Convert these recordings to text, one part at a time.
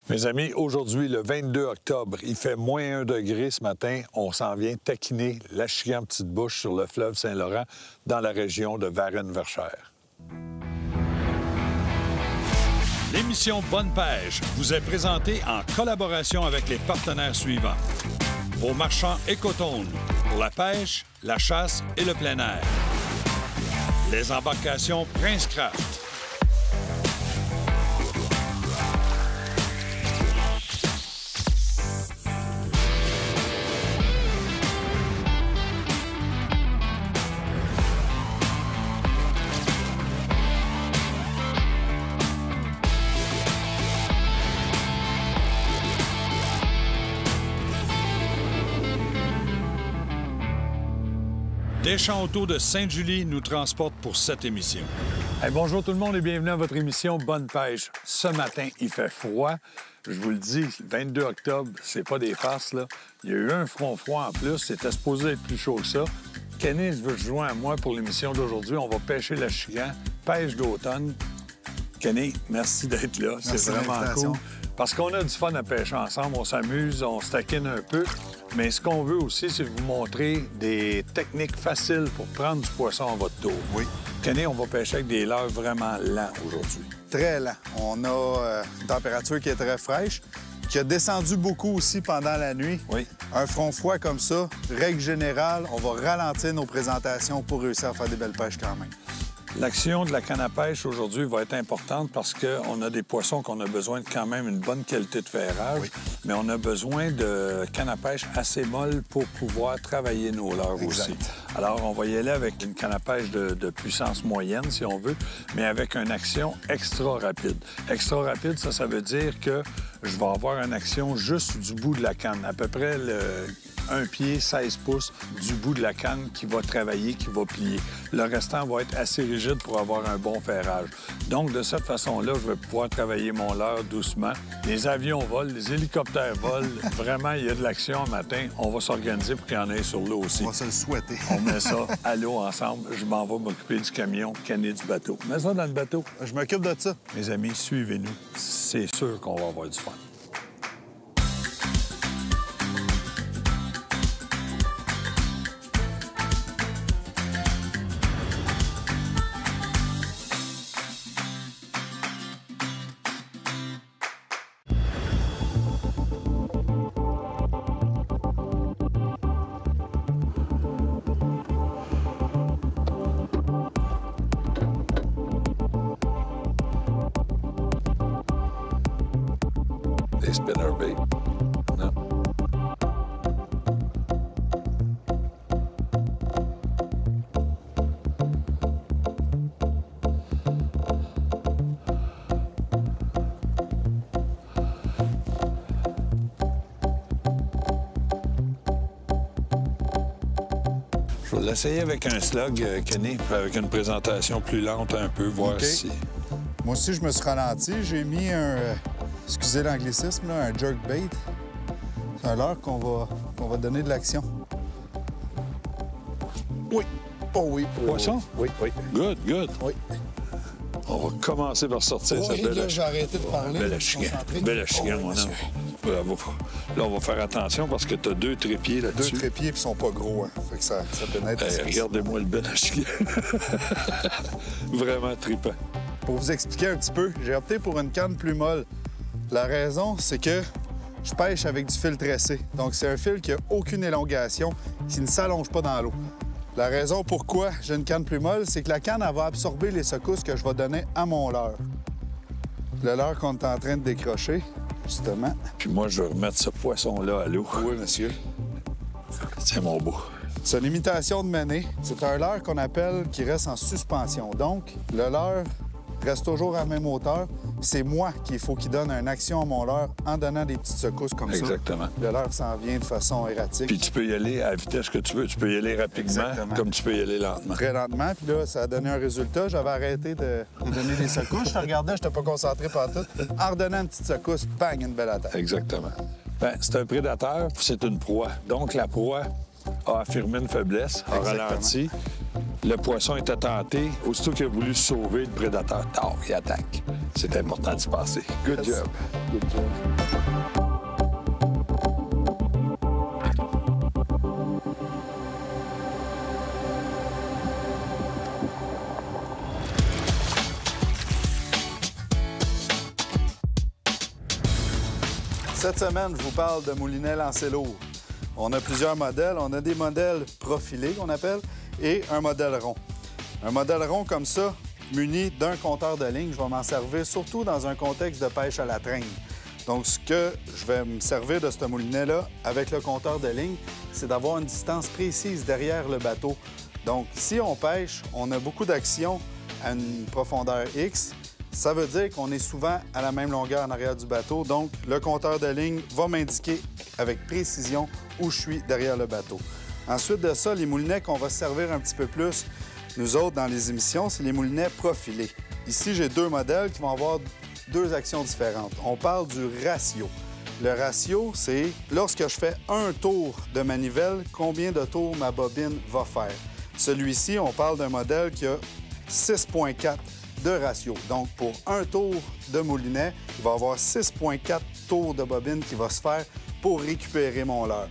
Mes amis, aujourd'hui, le 22 octobre, il fait -1 degré ce matin. On s'en vient taquiner l'Achigan Petite-Bouche sur le fleuve Saint-Laurent dans la région de Varennes-Verchères. L'émission Bonne Pêche vous est présentée en collaboration avec les partenaires suivants. Vos marchands Écotones pour la pêche, la chasse et le plein air. Les embarcations Prince-Craft. Deschamps Auto de Sainte-Julie nous transporte pour cette émission. Hey, bonjour tout le monde et bienvenue à votre émission Bonne Pêche. Ce matin, il fait froid. Je vous le dis, le 22 octobre, c'est pas des farces, là. Il y a eu un front froid en plus. C'était supposé être plus chaud que ça. Kenny veut se joindre à moi pour l'émission d'aujourd'hui. On va pêcher l'Achigan, pêche d'automne. Kenny, merci d'être là. C'est vraiment cool. Parce qu'on a du fun à pêcher ensemble, on s'amuse, on se taquine un peu. Mais ce qu'on veut aussi, c'est vous montrer des techniques faciles pour prendre du poisson à votre tour. Oui. Kenny, on va pêcher avec des leurres vraiment lents aujourd'hui. Très lent. On a une température qui est très fraîche, qui a descendu beaucoup aussi pendant la nuit. Oui. Un front froid comme ça, règle générale, on va ralentir nos présentations pour réussir à faire des belles pêches quand même. L'action de la canne à pêche aujourd'hui va être importante parce qu'on a des poissons qu'on a besoin de quand même une bonne qualité de ferrage, oui. Mais on a besoin de canne à pêche assez molle pour pouvoir travailler nos leurres aussi. Alors, on va y aller avec une canne à pêche de puissance moyenne, si on veut, mais avec une action extra rapide. Extra rapide, ça veut dire que je vais avoir une action juste du bout de la canne, à peu près un pied, 16 pouces du bout de la canne qui va travailler, qui va plier. Le restant va être assez rigide pour avoir un bon ferrage. Donc, de cette façon-là, je vais pouvoir travailler mon leurre doucement. Les avions volent, les hélicoptères volent. Vraiment, il y a de l'action un matin. On va s'organiser pour qu'il y en ait sur l'eau aussi. On va se le souhaiter. On met ça à l'eau ensemble. Je m'en vais m'occuper du camion, Kenny du bateau. Mets ça dans le bateau. Je m'occupe de ça. Mes amis, suivez-nous. C'est sûr qu'on va avoir du fun. Des spinnerbait. Non. Je vais l'essayer avec un slug, Kenny, avec une présentation plus lente un peu, voir si... Moi aussi, je me suis ralenti. J'ai mis un... excusez l'anglicisme, là, un jerkbait. C'est un leurre qu'on va donner de l'action. Oui. Oh oui. Poisson? Oui, oui. Good, good. Oui. On va commencer par sortir cette belle... là, j'ai arrêté de parler. Belle Achigan. Belle Achigan, mon homme. Bravo. Là, on va faire attention parce que tu as 2 trépieds là-dessus. 2 trépieds, puis ils sont pas gros, hein. Fait que ça pénètre. Regardez-moi le bel Achigan. Vraiment trippant. Pour vous expliquer un petit peu, j'ai opté pour une canne plus molle. La raison, c'est que je pêche avec du fil tressé. Donc, c'est un fil qui n'a aucune élongation, qui ne s'allonge pas dans l'eau. La raison pourquoi j'ai une canne plus molle, c'est que la canne, elle va absorber les secousses que je vais donner à mon leurre. Le leurre qu'on est en train de décrocher, justement. Puis moi, je vais remettre ce poisson-là à l'eau. Oui, monsieur. C'est mon beau. C'est une imitation de menée. C'est un leurre qu'on appelle qui reste en suspension. Donc, le leurre reste toujours à la même hauteur. C'est moi qu'il faut qu'il donne une action à mon leurre en donnant des petites secousses comme ça. Exactement. Le leurre s'en vient de façon erratique. Puis tu peux y aller à la vitesse que tu veux. Tu peux y aller rapidement, comme tu peux y aller lentement. Très lentement. Puis là, ça a donné un résultat. J'avais arrêté de donner des secousses. Je te regardais, je n'étais pas concentré partout. En redonnant une petite secousse, bang, une belle attaque. Exactement. Bien, c'est un prédateur, puis c'est une proie. Donc, la proie a affirmé une faiblesse, a ralenti. Le poisson est tenté. Aussitôt qu'il a voulu se sauver, le prédateur, il attaque. C'est important d'y passer. Good job. Good job. Cette semaine, je vous parle de moulinet lancé lourd. On a plusieurs modèles. On a des modèles profilés, qu'on appelle, et un modèle rond. Un modèle rond comme ça, muni d'un compteur de ligne, je vais m'en servir surtout dans un contexte de pêche à la traîne. Donc, ce que je vais me servir de ce moulinet-là avec le compteur de ligne, c'est d'avoir une distance précise derrière le bateau. Donc, si on pêche, on a beaucoup d'action à une profondeur X. Ça veut dire qu'on est souvent à la même longueur en arrière du bateau. Donc, le compteur de ligne va m'indiquer avec précision où je suis derrière le bateau. Ensuite de ça, les moulinets qu'on va se servir un petit peu plus, nous autres, dans les émissions, c'est les moulinets profilés. Ici, j'ai deux modèles qui vont avoir deux actions différentes. On parle du ratio. Le ratio, c'est lorsque je fais un tour de manivelle, combien de tours ma bobine va faire. Celui-ci, on parle d'un modèle qui a 6,4 de ratio. Donc, pour un tour de moulinet, il va y avoir 6,4 tours de bobine qui va se faire pour récupérer mon leurre.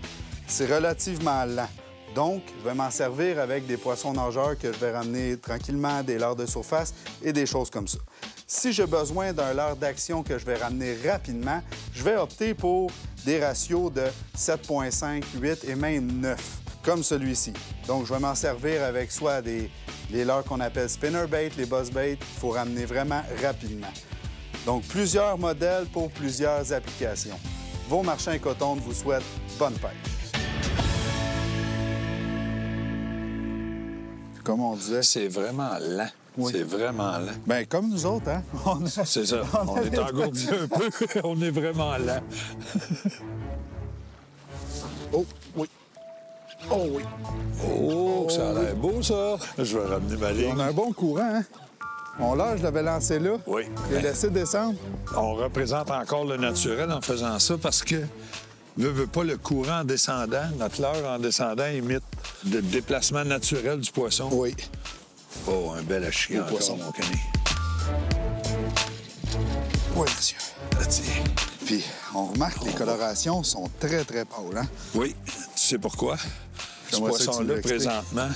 C'est relativement lent. Donc, je vais m'en servir avec des poissons nageurs que je vais ramener tranquillement, des leurres de surface et des choses comme ça. Si j'ai besoin d'un leurre d'action que je vais ramener rapidement, je vais opter pour des ratios de 7,5, 8 et même 9, comme celui-ci. Donc, je vais m'en servir avec soit les leurres qu'on appelle spinnerbait, les buzzbait, il faut ramener vraiment rapidement. Donc, plusieurs modèles pour plusieurs applications. Vos marchands et coton vous souhaitent bonne pêche. Comme on disait... C'est vraiment lent. Oui. C'est vraiment lent. Bien, comme nous autres, hein? C'est ça. On est engourdi un peu. On est vraiment lent. Oh, oui. Oh, oui. Oh, ça a l'air beau, ça. Je vais ramener ma ligne. On a un bon courant, hein? Mon leurre, je l'avais lancé là. Oui. Je l'ai laissé descendre. On représente encore le naturel en faisant ça parce que, veut pas, le courant en descendant, notre leurre en descendant imite le déplacement naturel du poisson. Oui. Oh, un bel achigan encore, poisson, mon canet. Oui, monsieur. Tiens. Puis, on remarque que les colorations sont très, très pâles, hein? Oui. Tu sais pourquoi? Ce poisson-là, présentement,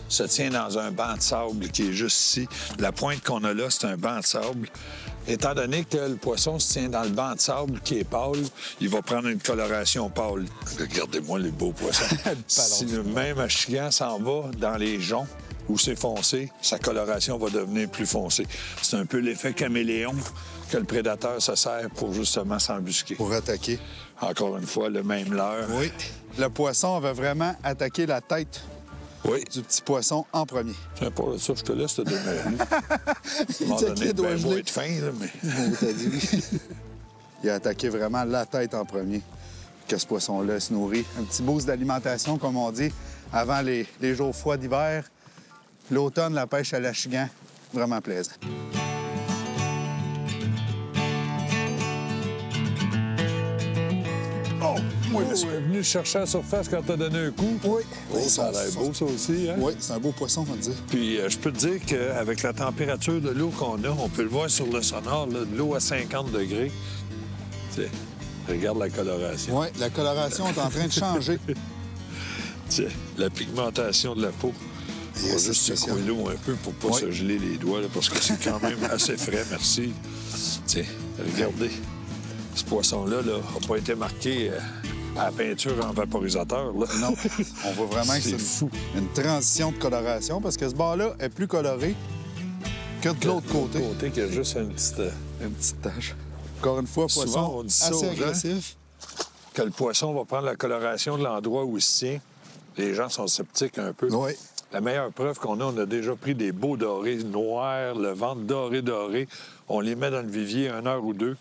se tient dans un banc de sable qui est juste ici. La pointe qu'on a là, c'est un banc de sable. Étant donné que le poisson se tient dans le banc de sable qui est pâle, il va prendre une coloration pâle. Regardez-moi les beaux poissons. Si le même achigan s'en va dans les joncs où c'est foncé, sa coloration va devenir plus foncée. C'est un peu l'effet caméléon que le prédateur se sert pour justement s'embusquer. Pour attaquer. Encore une fois, le même leurre. Oui. Le poisson va vraiment attaquer la tête du petit poisson en premier. Tiens, pas ça, je te laisse te donner. À un moment donné, ben, beau être fin, là, mais... On t'a dit oui. Il a attaqué vraiment la tête en premier. Que ce poisson-là se nourrit. Un petit boost d'alimentation, comme on dit, avant les jours froids d'hiver. L'automne, la pêche à l'achigan, vraiment plaisant. Oui, monsieur. est venu chercher à la surface quand t'as donné un coup. Oui. Oh, ça a l'air beau, ça aussi, hein? Oui, c'est un beau poisson, on va dire. Puis, je peux te dire qu'avec la température de l'eau qu'on a, on peut le voir sur le sonore, là, de l'eau à 50 degrés. Tiens, regarde la coloration. Oui, la coloration est en train de changer. Tiens, la pigmentation de la peau. On va juste secouer l'eau un peu pour pas se geler les doigts, là, parce que c'est quand même assez frais, merci. Tiens, regardez. Ce poisson-là n'a pas été marqué à la peinture en vaporisateur. Là. Non, on voit vraiment que c'est fou. Une transition de coloration parce que ce bord-là est plus coloré que de l'autre côté. De l'autre côté, qu'il y a juste une petite tache. Encore une fois, poisson souvent, on dit ça assez aux gens, agressif. que le poisson va prendre la coloration de l'endroit où il se tient. Les gens sont sceptiques un peu. Oui. La meilleure preuve qu'on a déjà pris des beaux dorés noirs, le ventre doré. On les met dans le vivier 1 heure ou 2.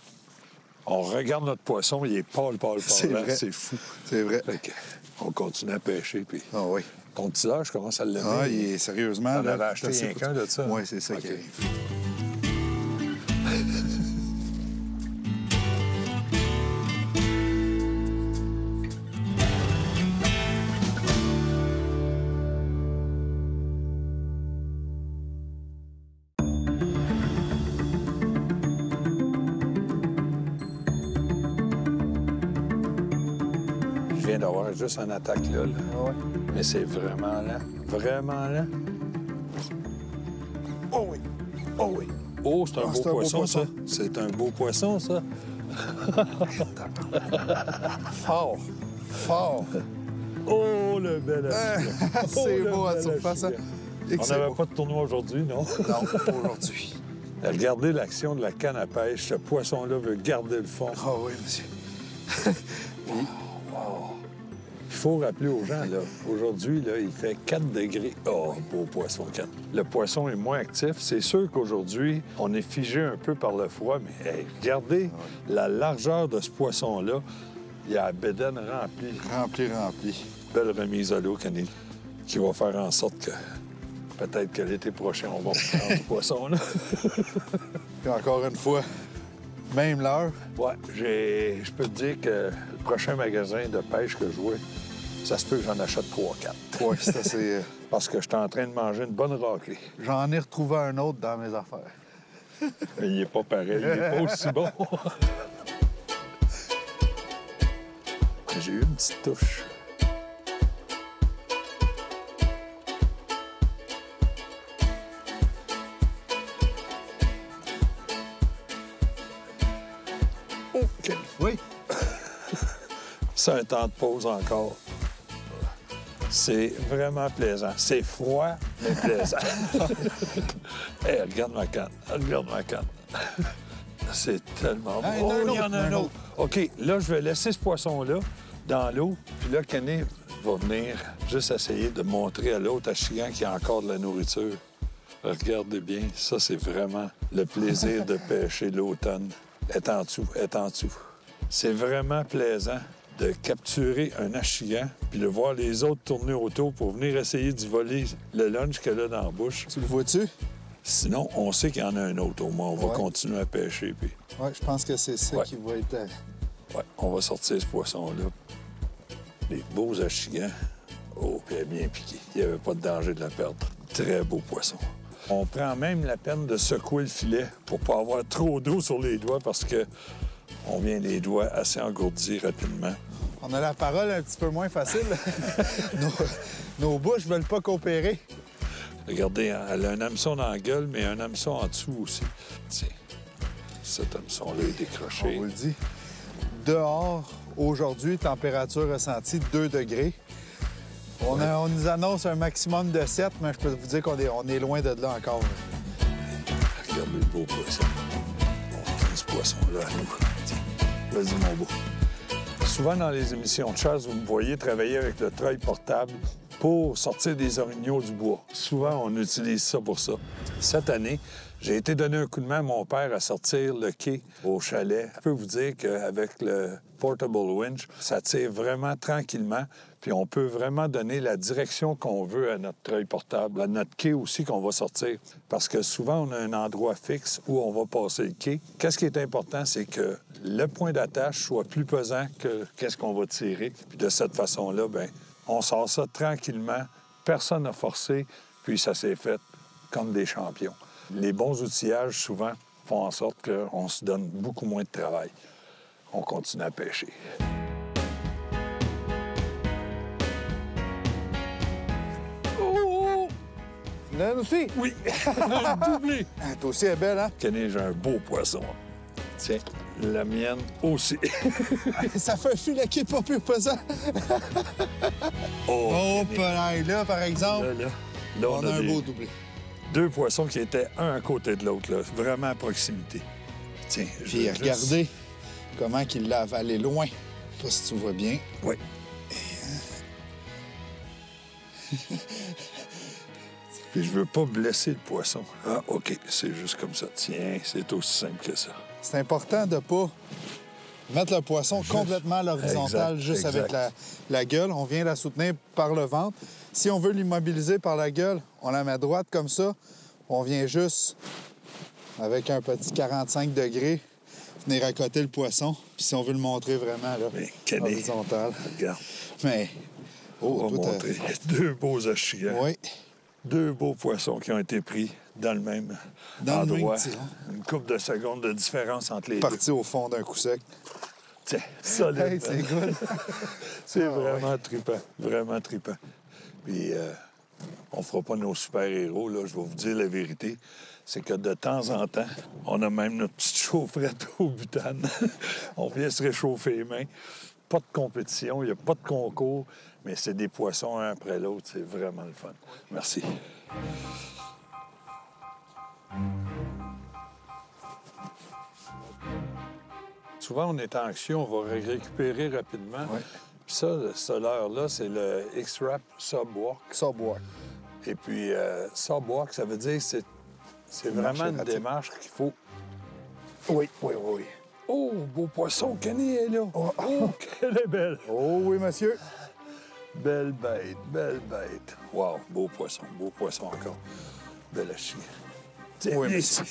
On regarde notre poisson, il est pâle. C'est vrai. C'est fou. C'est vrai. On continue à pêcher. Puis... Ah oui. Ton petit leurre, je commence à l'aimer. Ah, il est sérieusement... T'en avais acheté rien qu'un de ça? Oui, c'est ça qui arrive. vient d'avoir juste une attaque là. Ouais. Mais c'est vraiment lent. Vraiment lent. Oh oui! Oh oui! Oh, c'est un beau c'est un beau poisson, ça. poisson. C'est un beau poisson, ça. Fort! Fort! Oh, le bel achigan. C'est le beau à bel surface, hein? achigan. Et que On c'est n'avait beau. pas de tournoi aujourd'hui, non? Non, pas aujourd'hui. Regardez l'action de la canne à pêche. Ce poisson-là veut garder le fond. Ah oui, monsieur. Il faut rappeler aux gens, là, aujourd'hui, là, il fait 4 degrés. Oh, beau poisson, 4. Le poisson est moins actif. C'est sûr qu'aujourd'hui, on est figé un peu par le froid, mais hey, regardez la largeur de ce poisson-là. Il y a la bédaine remplie. Rempli. Belle remise à l'eau, Kenny, qui va faire en sorte que peut-être que l'été prochain, on va prendre ce poisson-là. Puis encore une fois, même l'heure. Ouais, je peux te dire que le prochain magasin de pêche que je vois, ça se peut que j'en achète 3-4. Oui, c'est assez... Parce que je suis en train de manger une bonne raclée. J'en ai retrouvé un autre dans mes affaires. Mais il est pas pareil, il est pas aussi bon. J'ai eu une petite touche. OK. Oui. C'est un temps de pause encore. C'est vraiment plaisant. C'est froid, mais plaisant. Hey, regarde ma canne. Regarde ma canne. C'est tellement beau. Hey, Oh, un il y en a un autre. autre. OK, là, je vais laisser ce poisson-là dans l'eau. Puis là, Kenny va venir juste essayer de montrer à l'autre achigan qu'il y a encore de la nourriture. Regardez bien, ça, c'est vraiment le plaisir de pêcher l'automne. Est en dessous, est en dessous. C'est vraiment plaisant de capturer un achigan puis de voir les autres tourner autour pour venir essayer d'y voler le lunch qu'elle a dans la bouche. Tu le vois-tu? Sinon, on sait qu'il y en a un autre au moins. On va Ouais. continuer à pêcher. Puis, Oui, je pense que c'est ça Ouais. qui va être... ouais, on va sortir ce poisson-là. Des beaux achigans. Oh, puis elle est bien piquée. Il n'y avait pas de danger de la perdre. Très beau poisson. On prend même la peine de secouer le filet pour pas avoir trop d'eau sur les doigts parce que on vient les doigts assez engourdis rapidement. On a la parole un petit peu moins facile. nos bouches veulent pas coopérer. Regardez, hein, elle a un hameçon dans la gueule, mais un hameçon en dessous aussi. Tiens, cet hameçon-là est décroché. On vous le dit. Dehors, aujourd'hui, température ressentie 2 degrés. On nous annonce un maximum de 7, mais je peux vous dire qu'on est loin de là encore. Regardez le beau poisson. On prend ce poisson-là à nous. Tiens, vas-y, mon beau. Souvent, dans les émissions de chasse, vous me voyez travailler avec le treuil portable pour sortir des orignaux du bois. Souvent, on utilise ça pour ça. Cette année, j'ai été donner un coup de main à mon père à sortir le quai au chalet. Je peux vous dire qu'avec le Portable Winch, ça tire vraiment tranquillement, puis on peut vraiment donner la direction qu'on veut à notre treuil portable, à notre quai aussi qu'on va sortir. Parce que souvent, on a un endroit fixe où on va passer le quai. Qu'est-ce qui est important, c'est que le point d'attache soit plus pesant que qu'est-ce qu'on va tirer. Puis de cette façon-là, bien, on sort ça tranquillement, personne n'a forcé, puis ça s'est fait comme des champions. Les bons outillages, souvent, font en sorte qu'on se donne beaucoup moins de travail. On continue à pêcher. Oh! Là aussi? Oui! Doublé! Ah, toi aussi, elle est belle, hein? Kenny, j'ai un beau poisson. Tiens, la mienne aussi. Ça fait un filet qui est pas plus pesant. Oh, Là, par exemple, Là, on a un des- beau doublé. 2 poissons qui étaient un à côté de l'autre, là, vraiment à proximité. Tiens, je Puis vais juste- regardez comment il l'a avalé loin. Je sais pas si tu vois bien. Oui. Puis je veux pas blesser le poisson. Ah, OK, c'est juste comme ça. Tiens, c'est aussi simple que ça. C'est important de pas mettre le poisson complètement à l'horizontale, Exact, juste exact. avec la gueule. On vient la soutenir par le ventre. Si on veut l'immobiliser par la gueule, on la met droite comme ça. On vient juste, avec un petit 45 degrés, venir accoter le poisson. Puis si on veut le montrer vraiment, là, Mais, Kenny, horizontal. regarde, Mais, on va toi, t'as- montrer 2 beaux achigans. Oui, 2 beaux poissons qui ont été pris dans le même Dans le même endroit. tirant. Une couple de secondes de différence entre les deux. parti au fond d'un coup sec. Tiens, solide. Hey, c'est good. C'est vraiment trippant, vraiment trippant. Puis, on fera pas nos super-héros, là, je vais vous dire la vérité. C'est que de temps en temps, on a même notre petite chaufferette au butane. On vient se réchauffer les mains. Pas de compétition, il n'y a pas de concours, mais c'est des poissons un après l'autre. C'est vraiment le fun. Merci. Souvent, on est en action, on va récupérer rapidement. Ouais. Puis ça, ce leurre-là, c'est le X-Rap Subwalk. Subwalk. Et puis, Subwalk, ça veut dire que c'est vraiment une démarche qu'il faut... Oui, oui, oui. Oh, beau poisson, Kenny est là. Oh, qu'elle est belle. Oh oui, monsieur. Belle bête, belle bête. Wow, beau poisson encore. Belle hachie. Tiens, Oui, viens mais- ici.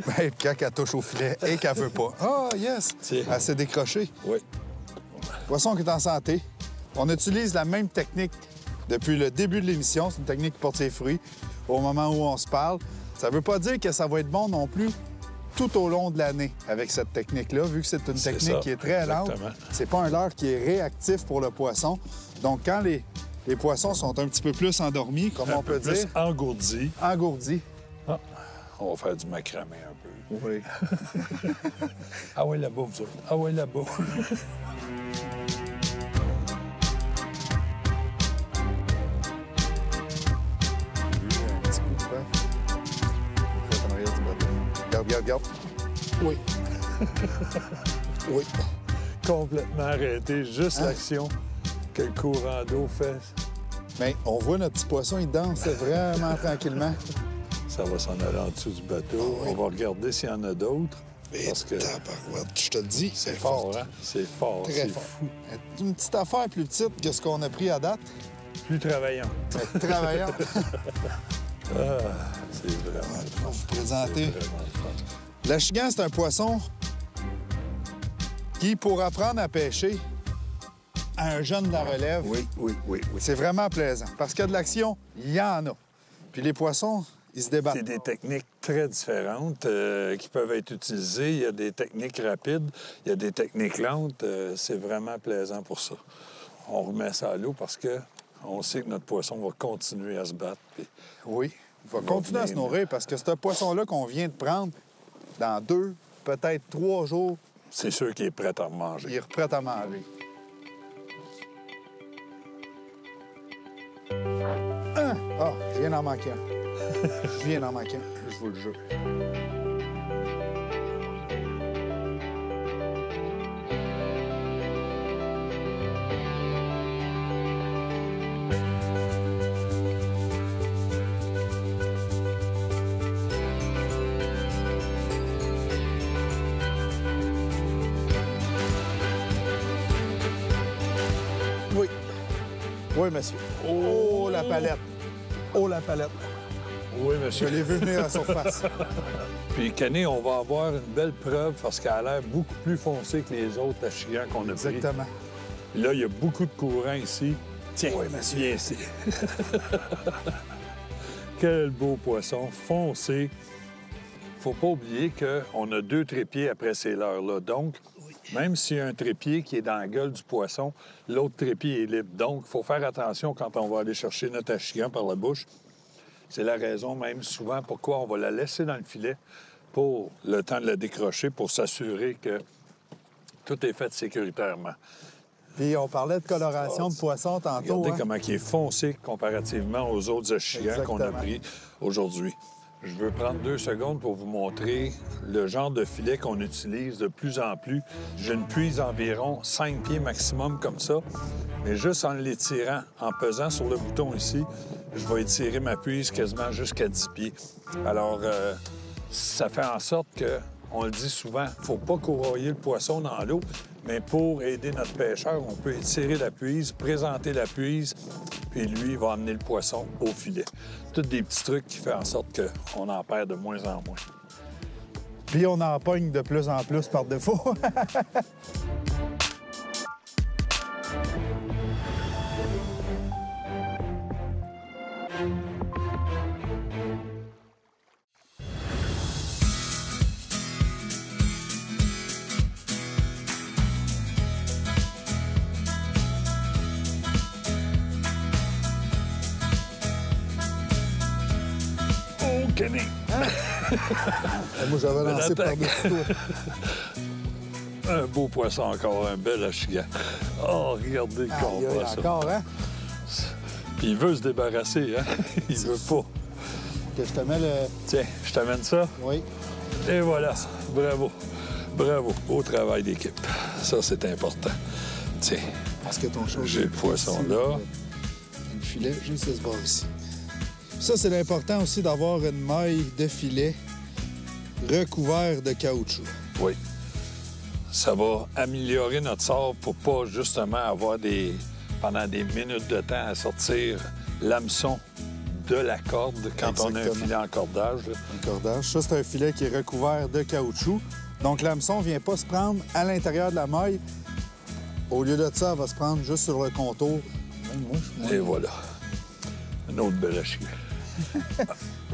Ben, quand elle touche au filet et qu'elle veut pas. Ah, yes! Tiens. Elle s'est décrochée. Oui. Poisson qui est en santé. On utilise la même technique depuis le début de l'émission. C'est une technique qui porte ses fruits au moment où on se parle. Ça veut pas dire que ça va être bon non plus tout au long de l'année avec cette technique-là, vu que c'est une C'est technique ça, qui est très lente. exactement. C'est pas un leurre qui est réactif pour le poisson. Donc, quand les poissons sont un petit peu plus endormis, comme on peut Plus dire, engourdi. engourdis. Ah, on va faire du macramé un peu. Oui. Ah ouais, là-bas, vous autres. Ah ouais, là-bas. Un petit coup de pain. En arrière du bateau. Regarde, regarde, regarde. Oui. Oui. Complètement arrêté. Juste l'action que le courant d'eau fait. Mais on voit notre petit poisson, il danse vraiment tranquillement. Ça va s'en aller en dessous du bateau. On va regarder s'il y en a d'autres. Parce que Tabarouette, je te le dis, c'est fort, hein? C'est fort, Très c'est fort. fou. Une petite affaire plus petite que ce qu'on a pris à date. Plus travaillant. Mais travaillant. Ah, c'est vraiment le fun. Vous présenter. C'est vraiment le fun. L'achigan, c'est un poisson qui, pour apprendre à pêcher à un jeune de la relève, Oui, oui, oui, oui. c'est vraiment plaisant. Parce qu'il y a de l'action, il y en a. Puis les poissons, ils se débattent. C'est des techniques très différentes qui peuvent être utilisées. Il y a des techniques rapides, il y a des techniques lentes. C'est vraiment plaisant pour ça. On remet ça à l'eau parce que on sait que notre poisson va continuer à se battre. Puis Oui. Il va continuer à se nourrir parce que ce poisson-là qu'on vient de prendre, dans 2, peut-être 3 jours, c'est sûr qu'il est prêt à manger. il est prêt à manger. Ah, je viens d'en manquer un. Je viens d'en manquer un, je vous le jure. Oui. Oui, monsieur. Oh, la palette. Oh, la palette. Oui, Je monsieur. l'ai vu venir à la surface. Puis, Kenny, on va avoir une belle preuve parce qu'elle a l'air beaucoup plus foncée que les autres achigans qu'on a pris. Exactement. Puis là, il y a beaucoup de courant ici. Tiens, Oui, monsieur. viens ici. Quel beau poisson foncé. Faut pas oublier qu'on a 2 trépieds après ces leurres-là. Donc, même s'il y a un trépied qui est dans la gueule du poisson, l'autre trépied est libre. Donc, il faut faire attention quand on va aller chercher notre achigan par la bouche. C'est la raison même souvent pourquoi on va la laisser dans le filet pour le temps de la décrocher, pour s'assurer que tout est fait sécuritairement. Puis on parlait de coloration de poisson tantôt. Regardez Hein? comment il est foncé comparativement aux autres achigans qu'on a Exactement. pris aujourd'hui. Je veux prendre 2 secondes pour vous montrer le genre de filet qu'on utilise de plus en plus. Je ne puise environ 5 pieds maximum comme ça, mais juste en l'étirant, en pesant sur le bouton ici, je vais étirer ma puise quasiment jusqu'à 10 pieds. Alors, ça fait en sorte que, on le dit souvent, il ne faut pas courroyer le poisson dans l'eau, mais pour aider notre pêcheur, on peut étirer la puise, présenter la puise, puis lui, il va amener le poisson au filet. Tous des petits trucs qui font en sorte qu'on en perd de moins en moins. Puis on en pogne de plus en plus par défaut. Kenny. Moi, j'avais lancé par-dessus toi. Un beau poisson encore, un bel achigan. Oh, regardez le combat, ça. Encore, hein? Puis il veut se débarrasser, hein? Il veut pas. Que je te mets le... Tiens, je t'amène ça. Oui. Et voilà. Bravo. Bravo. Beau travail d'équipe. Ça, c'est important. Tiens. Parce que ton chose... J'ai le poisson là. Le filet, juste à ce bord ici. Ça, c'est l'important aussi d'avoir une maille de filet recouvert de caoutchouc. Oui. Ça va améliorer notre sort pour pas justement avoir pendant des minutes de temps à sortir l'hameçon de la corde quand on a un filet en cordage. Un cordage. Ça, c'est un filet qui est recouvert de caoutchouc. Donc, l'hameçon ne vient pas se prendre à l'intérieur de la maille. Au lieu de ça, elle va se prendre juste sur le contour. Et voilà. Un autre bel achigan.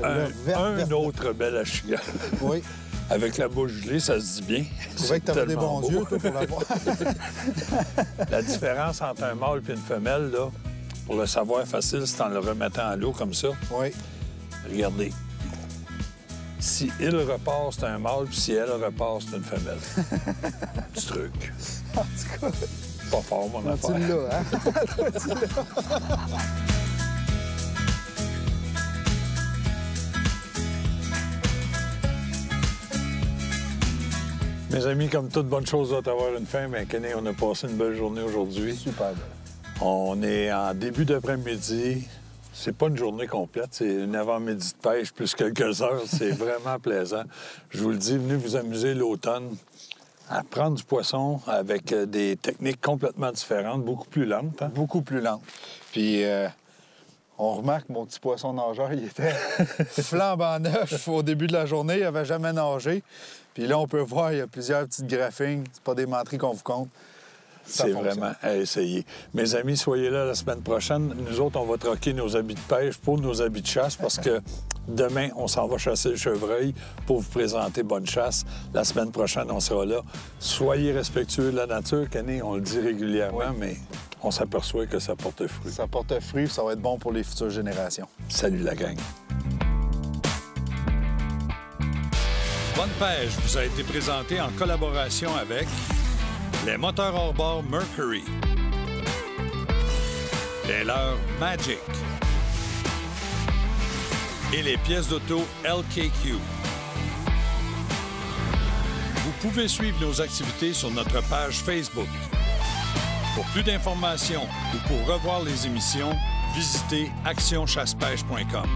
un autre bel achigan. Oui. Avec la bouche gelée, ça se dit bien. Je trouvais que tu avais des bons yeux, toi, pour l'avoir. La différence entre un mâle et une femelle, là, pour le savoir facile, c'est en le remettant à l'eau comme ça. Oui. Regardez. Si il repart, c'est un mâle, puis si elle repart, c'est une femelle. Petit truc. En tout cas... Pas fort, mon affaire. Tu l'as, hein? Mes amis, comme toute bonne chose doit avoir une fin, mais Kenny, on a passé une belle journée aujourd'hui. Super belle. On est en début d'après-midi. C'est pas une journée complète, c'est une avant-midi de pêche plus quelques heures. C'est vraiment plaisant. Je vous le dis, venez vous amuser l'automne à prendre du poisson avec des techniques complètement différentes, beaucoup plus lentes. Hein? Beaucoup plus lentes. Puis on remarque, mon petit poisson nageur, il était flambant neuf au début de la journée. Il n'avait jamais nagé. Puis là, on peut voir, il y a plusieurs petites graphines. C'est pas des menteries qu'on vous compte. C'est vraiment à essayer. Mes amis, soyez là la semaine prochaine. Nous autres, on va troquer nos habits de pêche pour nos habits de chasse parce que demain, on s'en va chasser le chevreuil pour vous présenter bonne chasse. La semaine prochaine, on sera là. Soyez respectueux de la nature, Kenny, on le dit régulièrement, mais on s'aperçoit que ça porte fruit. Ça porte fruit, ça va être bon pour les futures générations. Salut la gang. Bonne pêche vous a été présenté en collaboration avec les moteurs hors-bord Mercury, les leurres Magic et les pièces d'auto LKQ. Vous pouvez suivre nos activités sur notre page Facebook. Pour plus d'informations ou pour revoir les émissions, visitez actionchassepêche.com.